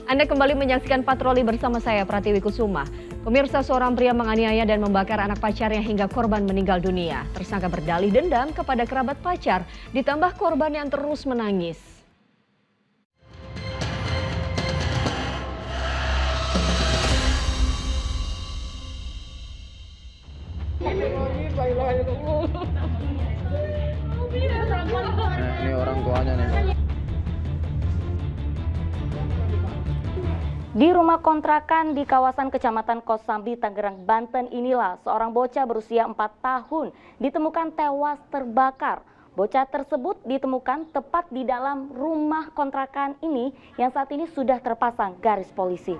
Anda kembali menyaksikan Patroli bersama saya, Pratiwi Kusuma. Pemirsa, seorang pria menganiaya dan membakar anak pacarnya hingga korban meninggal dunia. Tersangka berdalih dendam kepada kerabat pacar, ditambah korban yang terus menangis. Ini orang tuanya nih. Di rumah kontrakan di kawasan Kecamatan Kosambi, Tangerang, Banten inilah seorang bocah berusia 4 tahun ditemukan tewas terbakar. Bocah tersebut ditemukan tepat di dalam rumah kontrakan ini yang saat ini sudah terpasang garis polisi.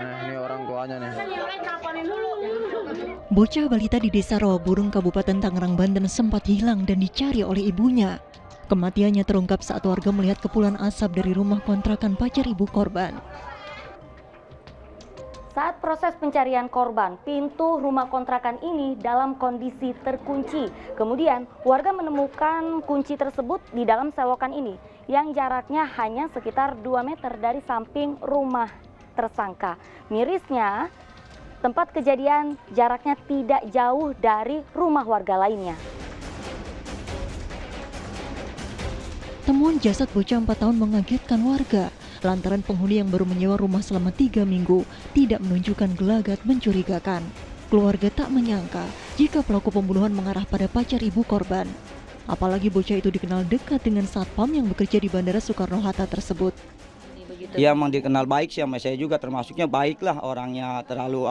Ini orang tuanya nih. Bocah balita di Desa Rawaburung, Kabupaten Tangerang, Banten sempat hilang dan dicari oleh ibunya. Kematiannya terungkap saat warga melihat kepulan asap dari rumah kontrakan pacar ibu korban. Saat proses pencarian korban, pintu rumah kontrakan ini dalam kondisi terkunci. Kemudian warga menemukan kunci tersebut di dalam selokan ini yang jaraknya hanya sekitar 2 meter dari samping rumah tersangka. Mirisnya, tempat kejadian jaraknya tidak jauh dari rumah warga lainnya. Temuan jasad bocah 4 tahun mengagetkan warga lantaran penghuni yang baru menyewa rumah selama 3 minggu tidak menunjukkan gelagat mencurigakan. Keluarga tak menyangka jika pelaku pembunuhan mengarah pada pacar ibu korban. Apalagi bocah itu dikenal dekat dengan satpam yang bekerja di Bandara Soekarno-Hatta tersebut. Iya, emang dikenal baik sih sama saya juga, termasuknya baik lah orangnya, terlalu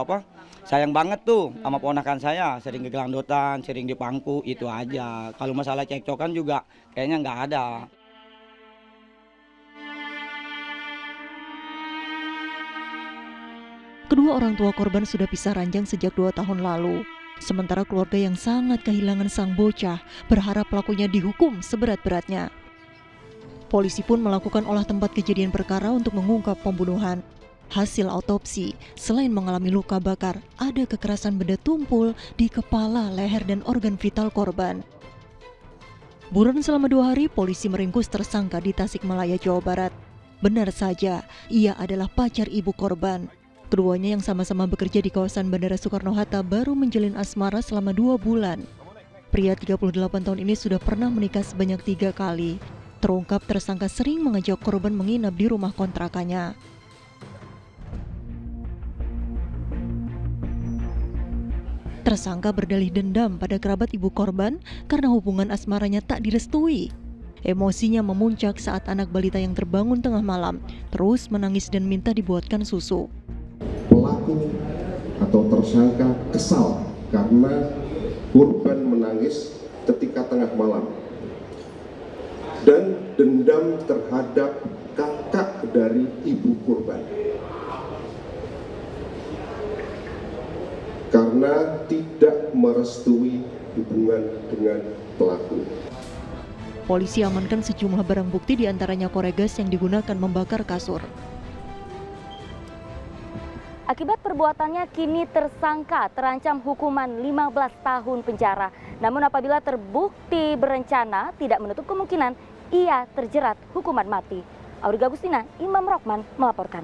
sayang banget tuh sama ponakan saya, sering kegelandotan, sering dipangku, itu aja. Kalau masalah cekcokan juga kayaknya nggak ada. Kedua orang tua korban sudah pisah ranjang sejak 2 tahun lalu. Sementara keluarga yang sangat kehilangan sang bocah berharap pelakunya dihukum seberat-beratnya. Polisi pun melakukan olah tempat kejadian perkara untuk mengungkap pembunuhan. Hasil autopsi, selain mengalami luka bakar, ada kekerasan benda tumpul di kepala, leher, dan organ vital korban. Buron selama 2 hari, polisi meringkus tersangka di Tasikmalaya, Jawa Barat. Benar saja, ia adalah pacar ibu korban. Keduanya yang sama-sama bekerja di kawasan Bandara Soekarno-Hatta baru menjalin asmara selama 2 bulan. Pria 38 tahun ini sudah pernah menikah sebanyak 3 kali. Terungkap tersangka sering mengajak korban menginap di rumah kontrakannya. Tersangka berdalih dendam pada kerabat ibu korban karena hubungan asmaranya tak direstui. Emosinya memuncak saat anak balita yang terbangun tengah malam terus menangis dan minta dibuatkan susu. Pelaku atau tersangka kesal karena korban menangis ketika tengah malam dan dendam terhadap kakak dari ibu korban karena tidak merestui hubungan dengan pelaku. Polisi amankan sejumlah barang bukti diantaranya korek gas yang digunakan membakar kasur. Akibat perbuatannya kini tersangka terancam hukuman 15 tahun penjara. Namun apabila terbukti berencana, tidak menutup kemungkinan ia terjerat hukuman mati. Auriga Agustina, Imam Rokman melaporkan.